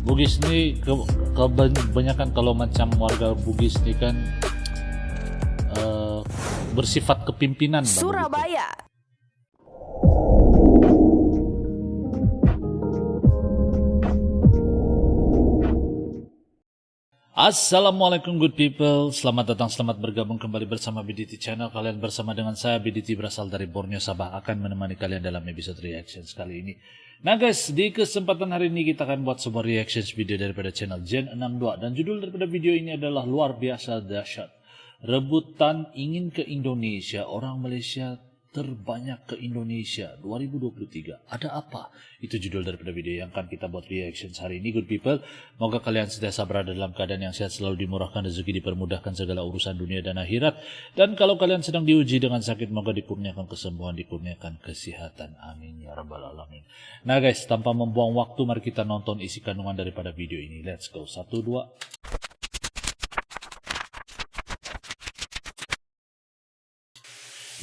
Bugis nih kebanyakan kalau macam warga Bugis nih kan bersifat kepimpinan Surabaya. Assalamualaikum good people, selamat datang, selamat bergabung kembali bersama BDT Channel. Kalian bersama dengan saya BDT berasal dari Borneo Sabah, akan menemani kalian dalam episode reactions kali ini. Nah guys, di kesempatan hari ini kita akan buat sebuah reactions video daripada channel Gen 62, dan judul daripada video ini adalah luar biasa dahsyat. Rebutan ingin ke Indonesia, orang Malaysia terbanyak ke Indonesia 2023. Ada apa? Itu judul daripada video yang akan kita buat reactions hari ini good people. Moga kalian sentiasa berada dalam keadaan yang sehat, selalu dimurahkan rezeki, dipermudahkan segala urusan dunia dan akhirat. Dan kalau kalian sedang diuji dengan sakit, moga dikurniakan kesembuhan, dikurniakan kesehatan. Amin ya rabbal alamin. Nah guys, tanpa membuang waktu, mari kita nonton isi kandungan daripada video ini. Let's go. 1, 2.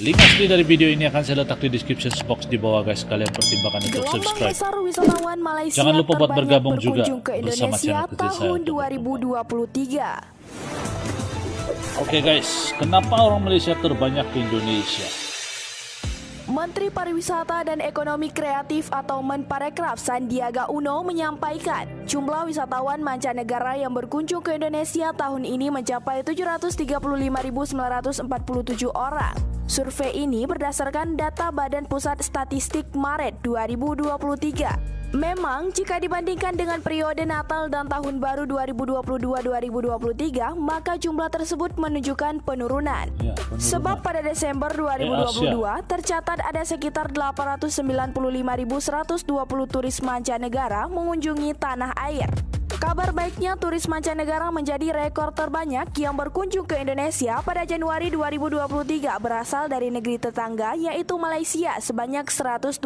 Link asli dari video ini akan saya letak di description box di bawah guys. Kalian pertimbangkan untuk subscribe. Besar wisatawan Malaysia Jangan lupa buat bergabung juga ke bersama Indonesia channel kecil saya. tahun 2023. Oke guys, kenapa orang Malaysia terbanyak ke Indonesia? Menteri Pariwisata dan Ekonomi Kreatif atau Menparekraf Sandiaga Uno menyampaikan jumlah wisatawan mancanegara yang berkunjung ke Indonesia tahun ini mencapai 735.947 orang. Survei ini berdasarkan data Badan Pusat Statistik Maret 2023. Memang jika dibandingkan dengan periode Natal dan Tahun Baru 2022-2023, maka jumlah tersebut menunjukkan penurunan. Sebab pada Desember 2022 tercatat ada sekitar 895.120 turis mancanegara mengunjungi tanah air. Kabar baiknya, turis mancanegara menjadi rekor terbanyak yang berkunjung ke Indonesia pada Januari 2023 berasal dari negeri tetangga yaitu Malaysia sebanyak 112.290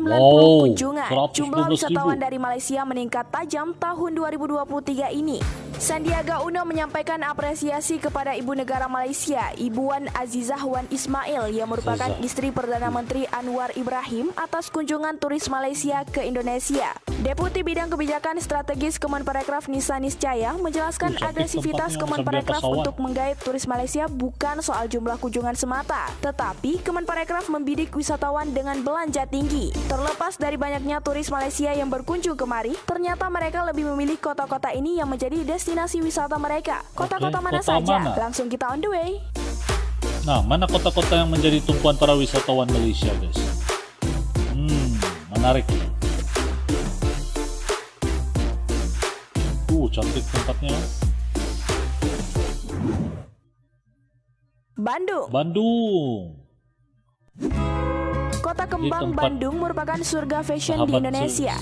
kunjungan. Jumlah wisatawan dari Malaysia meningkat tajam tahun 2023 ini. Sandiaga Uno menyampaikan apresiasi kepada Ibu Negara Malaysia, Ibu Wan Azizah Wan Ismail yang merupakan istri Perdana Menteri Anwar Ibrahim atas kunjungan turis Malaysia ke Indonesia. Deputi Bidang Kebijakan Strategis Kemenparekraf Nisa Niscaya menjelaskan agresivitas Kemenparekraf untuk menggait turis Malaysia bukan soal jumlah kunjungan semata, tetapi Kemenparekraf membidik wisatawan dengan belanja tinggi. Terlepas dari banyaknya turis Malaysia yang berkunjung kemari, ternyata mereka lebih memilih kota-kota ini yang menjadi destinasi wisata mereka. Kota-kota mana saja? Langsung kita on the way. Nah, mana kota-kota yang menjadi tumpuan para wisatawan Malaysia guys? Menarik. Cantik tempatnya. Bandung. Kota Kembang Bandung merupakan surga fashion di Indonesia.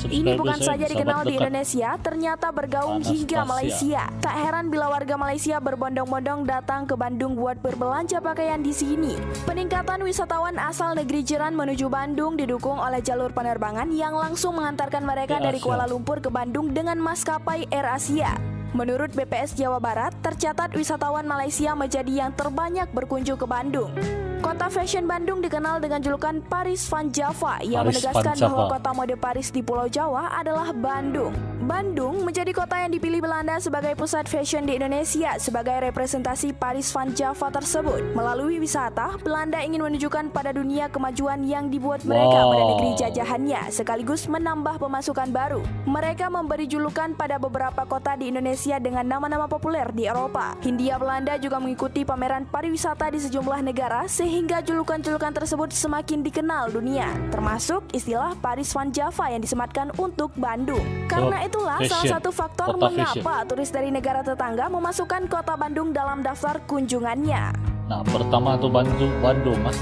Ini bukan saja dikenal di Indonesia, ternyata bergaung hingga Malaysia. Tak heran bila warga Malaysia berbondong-bondong datang ke Bandung buat berbelanja pakaian di sini. Peningkatan wisatawan asal negeri jiran menuju Bandung didukung oleh jalur penerbangan yang langsung mengantarkan mereka dari Kuala Lumpur ke Bandung dengan maskapai AirAsia. Menurut BPS Jawa Barat, tercatat wisatawan Malaysia menjadi yang terbanyak berkunjung ke Bandung. Kota fashion Bandung dikenal dengan julukan Paris Van Java yang menegaskan bahwa kota mode Paris di Pulau Jawa adalah Bandung. Bandung menjadi kota yang dipilih Belanda sebagai pusat fashion di Indonesia sebagai representasi Paris Van Java tersebut. Melalui wisata, Belanda ingin menunjukkan pada dunia kemajuan yang dibuat mereka pada negeri jajahannya, sekaligus menambah pemasukan baru. Mereka memberi julukan pada beberapa kota di Indonesia dengan nama-nama populer di Eropa. Hindia Belanda juga mengikuti pameran pariwisata di sejumlah negara sehingga julukan-julukan tersebut semakin dikenal dunia, termasuk istilah Paris Van Java yang disematkan untuk Bandung. Karena itulah salah satu faktor mengapa turis dari negara tetangga memasukkan kota Bandung dalam daftar kunjungannya. Nah, pertama tuh Bandung mas,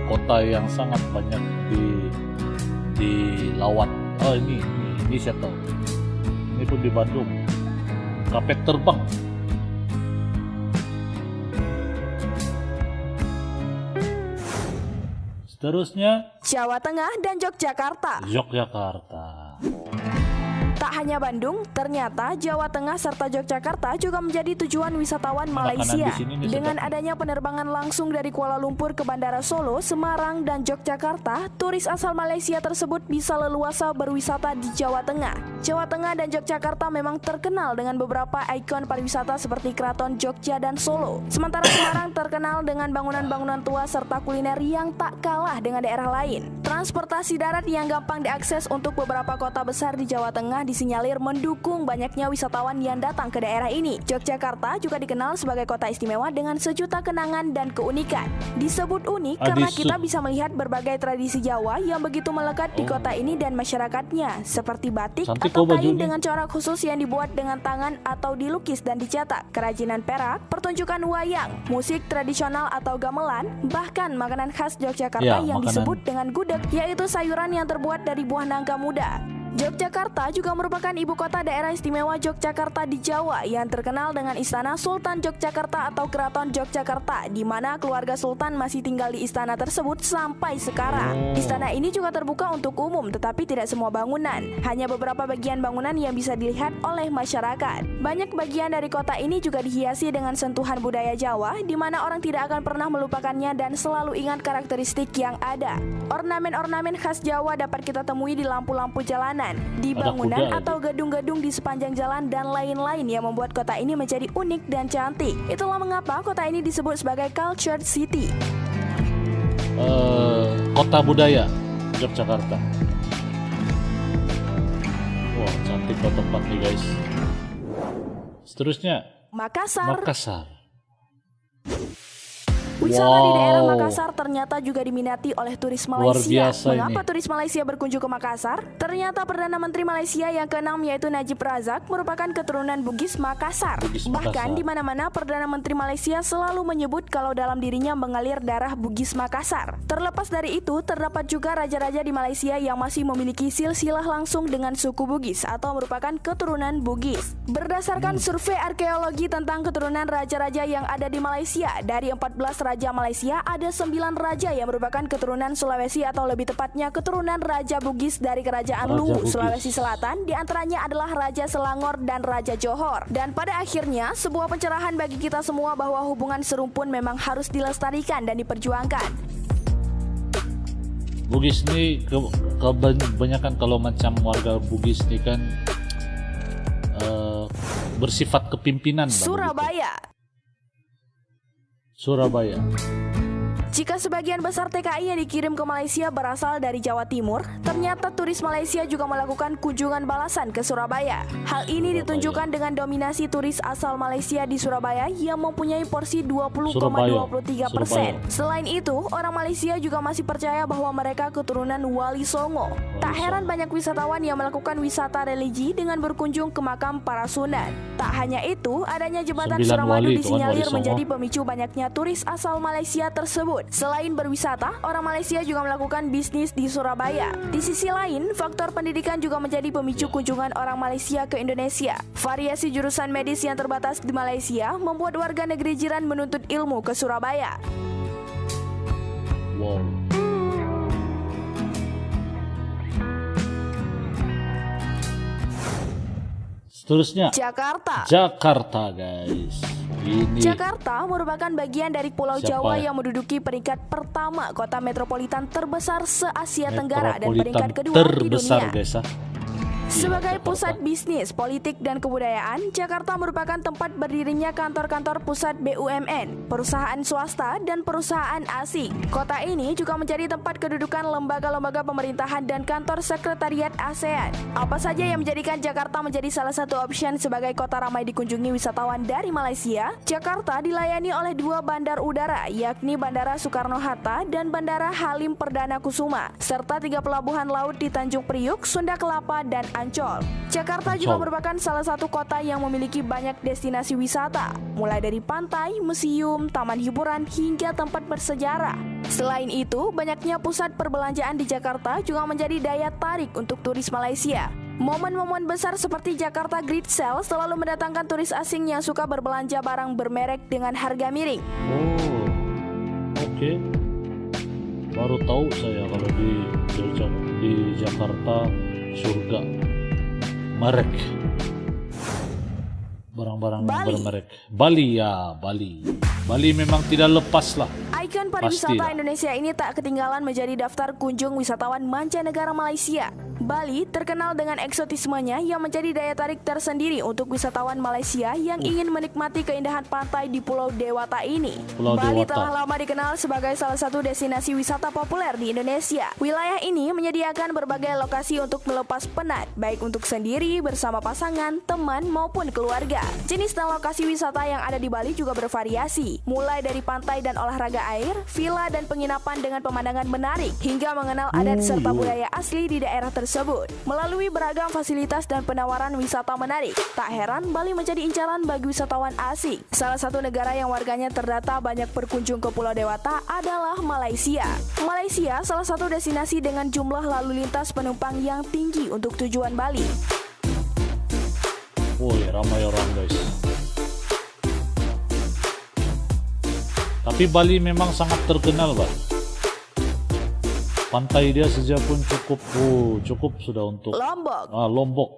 kota yang sangat banyak dilawat. Oh ini saya tahu. Ini pun di Bandung. Kapet terbang. Seterusnya Jawa Tengah dan Yogyakarta. Tak hanya Bandung, ternyata Jawa Tengah serta Yogyakarta juga menjadi tujuan wisatawan Malaysia. Dengan adanya penerbangan langsung dari Kuala Lumpur ke Bandara Solo, Semarang, dan Yogyakarta, turis asal Malaysia tersebut bisa leluasa berwisata di Jawa Tengah. Jawa Tengah dan Yogyakarta memang terkenal dengan beberapa ikon pariwisata seperti Keraton Jogja dan Solo. Sementara Semarang terkenal dengan bangunan-bangunan tua serta kuliner yang tak kalah dengan daerah lain. Transportasi darat yang gampang diakses untuk beberapa kota besar di Jawa Tengah disinyalir mendukung banyaknya wisatawan yang datang ke daerah ini. Yogyakarta juga dikenal sebagai kota istimewa dengan sejuta kenangan dan keunikan. Disebut unik karena kita bisa melihat berbagai tradisi Jawa yang begitu melekat di kota ini dan masyarakatnya, seperti batik atau kain dengan corak khusus yang dibuat dengan tangan atau dilukis dan dicetak, kerajinan perak, pertunjukan wayang, musik tradisional atau gamelan, bahkan makanan khas Yogyakarta yang disebut dengan gudeg, yaitu sayuran yang terbuat dari buah nangka muda. Yogyakarta juga merupakan ibu kota daerah istimewa Yogyakarta di Jawa yang terkenal dengan Istana Sultan Yogyakarta atau Keraton Yogyakarta, di mana keluarga Sultan masih tinggal di istana tersebut sampai sekarang. Istana ini juga terbuka untuk umum, tetapi tidak semua bangunan. Hanya beberapa bagian bangunan yang bisa dilihat oleh masyarakat. Banyak bagian dari kota ini juga dihiasi dengan sentuhan budaya Jawa, di mana orang tidak akan pernah melupakannya dan selalu ingat karakteristik yang ada. Ornamen-ornamen khas Jawa dapat kita temui di lampu-lampu jalanan, di bangunan atau gedung-gedung di sepanjang jalan dan lain-lain yang membuat kota ini menjadi unik dan cantik. Itulah mengapa kota ini disebut sebagai Cultured City. Kota budaya Yogyakarta. Wah, cantik tempat nih guys. Seterusnya Makassar. Wisata di daerah Makassar ternyata juga diminati oleh turis Malaysia. Mengapa turis Malaysia berkunjung ke Makassar? Ternyata Perdana Menteri Malaysia yang ke-6 yaitu Najib Razak merupakan keturunan Bugis Makassar. Bahkan di mana-mana Perdana Menteri Malaysia selalu menyebut kalau dalam dirinya mengalir darah Bugis Makassar. Terlepas dari itu, terdapat juga raja-raja di Malaysia yang masih memiliki silsilah langsung dengan suku Bugis atau merupakan keturunan Bugis. Berdasarkan survei arkeologi tentang keturunan raja-raja yang ada di Malaysia, dari 14 raja Malaysia, ada 9 raja yang merupakan keturunan Sulawesi atau lebih tepatnya keturunan Raja Bugis dari Kerajaan Luwu, Sulawesi Selatan. Di antaranya adalah Raja Selangor dan Raja Johor. Dan pada akhirnya, sebuah pencerahan bagi kita semua bahwa hubungan serumpun memang harus dilestarikan dan diperjuangkan. Bugis ini kebanyakan kalau macam warga Bugis ini kan bersifat kepimpinan. Surabaya. Jika sebagian besar TKI yang dikirim ke Malaysia berasal dari Jawa Timur, ternyata turis Malaysia juga melakukan kunjungan balasan ke Surabaya. Hal ini ditunjukkan dengan dominasi turis asal Malaysia di Surabaya yang mempunyai porsi 20,23%. Selain itu, orang Malaysia juga masih percaya bahwa mereka keturunan Wali Songo. Tak heran banyak wisatawan yang melakukan wisata religi dengan berkunjung ke makam para sunan. Tak hanya itu, adanya jembatan Suramadu disinyalir menjadi pemicu banyaknya turis asal Malaysia tersebut. Selain berwisata, orang Malaysia juga melakukan bisnis di Surabaya. Di sisi lain, faktor pendidikan juga menjadi pemicu kunjungan orang Malaysia ke Indonesia. Variasi jurusan medis yang terbatas di Malaysia membuat warga negeri jiran menuntut ilmu ke Surabaya. Wow. Seterusnya Jakarta guys. Jakarta merupakan bagian dari Pulau Jawa yang menduduki peringkat pertama kota metropolitan terbesar se-Asia Tenggara dan peringkat kedua di dunia. Sebagai pusat bisnis, politik, dan kebudayaan, Jakarta merupakan tempat berdirinya kantor-kantor pusat BUMN, perusahaan swasta, dan perusahaan asing. Kota ini juga menjadi tempat kedudukan lembaga-lembaga pemerintahan dan kantor sekretariat ASEAN. Apa saja yang menjadikan Jakarta menjadi salah satu opsi sebagai kota ramai dikunjungi wisatawan dari Malaysia? Jakarta dilayani oleh 2 bandar udara, yakni Bandara Soekarno-Hatta dan Bandara Halim Perdana Kusuma, serta 3 pelabuhan laut di Tanjung Priuk, Sunda Kelapa, dan Ancol. Jakarta juga merupakan salah satu kota yang memiliki banyak destinasi wisata, mulai dari pantai, museum, taman hiburan, hingga tempat bersejarah. Selain itu, banyaknya pusat perbelanjaan di Jakarta juga menjadi daya tarik untuk turis Malaysia. Momen-momen besar seperti Jakarta Great Sale selalu mendatangkan turis asing yang suka berbelanja barang bermerek dengan harga miring. Oh, oke. Baru tahu saya kalau di Jakarta surga merek. Barang-barang yang bermerek. Bali ya, Bali. Bali memang tidak lepas lah. Ikon pariwisata Pastilah. Indonesia ini tak ketinggalan menjadi daftar kunjung wisatawan mancanegara Malaysia. Bali terkenal dengan eksotismenya yang menjadi daya tarik tersendiri untuk wisatawan Malaysia yang ingin menikmati keindahan pantai di Pulau Dewata ini. Pulau Bali Dewata. telah lama dikenal sebagai salah satu destinasi wisata populer di Indonesia. Wilayah ini menyediakan berbagai lokasi untuk melepas penat, baik untuk sendiri, bersama pasangan, teman, maupun keluarga. Jenis dan lokasi wisata yang ada di Bali juga bervariasi, mulai dari pantai dan olahraga air, villa dan penginapan dengan pemandangan menarik, hingga mengenal adat serta budaya asli di daerah tersebut. Melalui beragam fasilitas dan penawaran wisata menarik, tak heran Bali menjadi incaran bagi wisatawan asing. Salah satu negara yang warganya terdata banyak berkunjung ke Pulau Dewata adalah Malaysia. Malaysia salah satu destinasi dengan jumlah lalu lintas penumpang yang tinggi untuk tujuan Bali. Woi, ramai orang guys. Tapi Bali memang sangat terkenal, Pak. Pantai dia saja pun cukup sudah untuk Lombok. Lombok.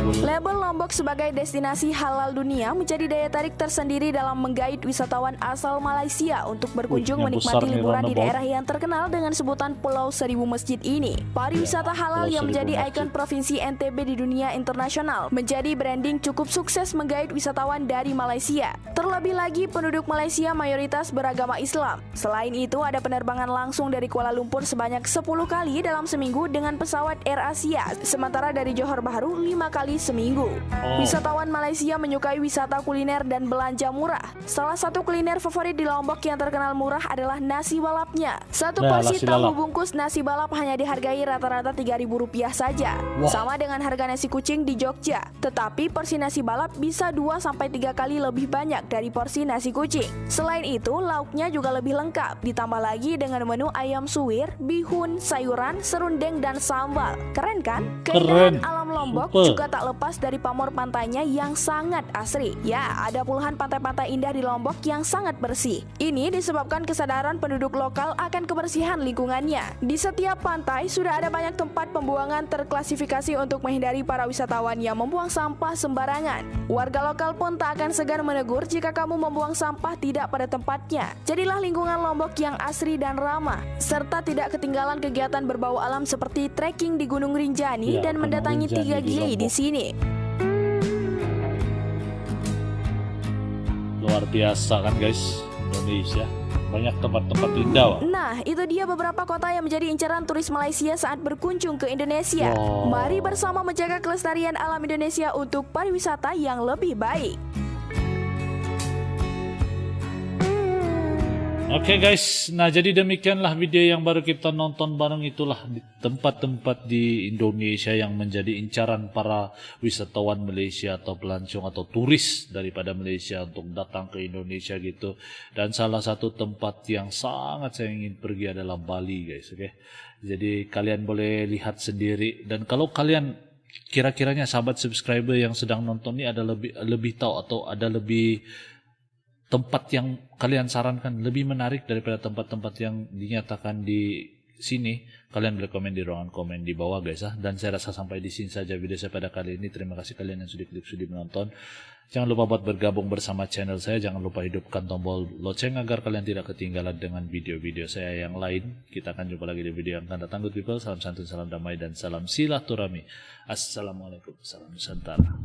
Label Lombok sebagai destinasi halal dunia menjadi daya tarik tersendiri dalam menggait wisatawan asal Malaysia untuk berkunjung yang menikmati besar nih, liburan di roundabout. daerah yang terkenal dengan sebutan Pulau Seribu Masjid ini. Pariwisata halal Pulau yang Seribu menjadi Masjid. ikon provinsi NTB di dunia internasional menjadi branding cukup sukses menggait wisatawan dari Malaysia. Terlebih lagi penduduk Malaysia mayoritas beragama Islam. Selain itu ada penerbangan langsung dari Kuala Lumpur sebanyak 10 kali dalam seminggu dengan pesawat AirAsia, sementara dari Johor Bahru 5 kali seminggu. Wisatawan Malaysia menyukai wisata kuliner dan belanja murah. Salah satu kuliner favorit di Lombok yang terkenal murah adalah nasi balapnya. Satu Nah, porsi nasi tahu balap. bungkus nasi balap hanya dihargai rata-rata Rp3.000 saja. Wah. Sama dengan harga nasi kucing di Jogja. Tetapi porsi nasi balap bisa 2-3 kali lebih banyak dari porsi nasi kucing. Selain itu, lauknya juga lebih lengkap. Ditambah lagi dengan menu ayam suwir, bihun, sayuran, serundeng, dan sambal. Keren kan? Keindahan alam Lombok Super. juga tak lepas dari pamor pantainya yang sangat asri. Ya, ada puluhan pantai-pantai indah di Lombok yang sangat bersih. Ini disebabkan kesadaran penduduk lokal akan kebersihan lingkungannya. Di setiap pantai sudah ada banyak tempat pembuangan terklasifikasi untuk menghindari para wisatawan yang membuang sampah sembarangan. Warga lokal pun tak akan segan menegur jika kamu membuang sampah tidak pada tempatnya. Jadilah lingkungan Lombok yang asri dan ramah, serta tidak ketinggalan kegiatan berbau alam seperti trekking di Gunung Rinjani Ya, dan Gunung mendatangi Rinjani 3 di gili di Lombok. sini. Luar biasa kan guys, Indonesia. Banyak tempat-tempat indah, Pak. Nah, itu dia beberapa kota yang menjadi incaran turis Malaysia saat berkunjung ke Indonesia. Wow. Mari bersama menjaga kelestarian alam Indonesia untuk pariwisata yang lebih baik. Oke guys, nah jadi demikianlah video yang baru kita nonton bareng, itulah di tempat-tempat di Indonesia yang menjadi incaran para wisatawan Malaysia atau pelancong atau turis daripada Malaysia untuk datang ke Indonesia gitu. Dan salah satu tempat yang sangat saya ingin pergi adalah Bali guys, oke. Jadi kalian boleh lihat sendiri, dan kalau kalian kira-kiranya sahabat subscriber yang sedang nonton ini ada lebih tahu atau ada lebih tempat yang kalian sarankan lebih menarik daripada tempat-tempat yang dinyatakan di sini, kalian boleh komen di ruangan komen di bawah guys ya. Dan saya rasa sampai di sini saja video saya pada kali ini. Terima kasih kalian yang sudah klik sudi menonton. Jangan lupa buat bergabung bersama channel saya. Jangan lupa hidupkan tombol lonceng agar kalian tidak ketinggalan dengan video-video saya yang lain. Kita akan jumpa lagi di video yang akan datang. Good people, salam santun, salam damai, dan salam silaturahmi. Assalamualaikum, salam Nusantara.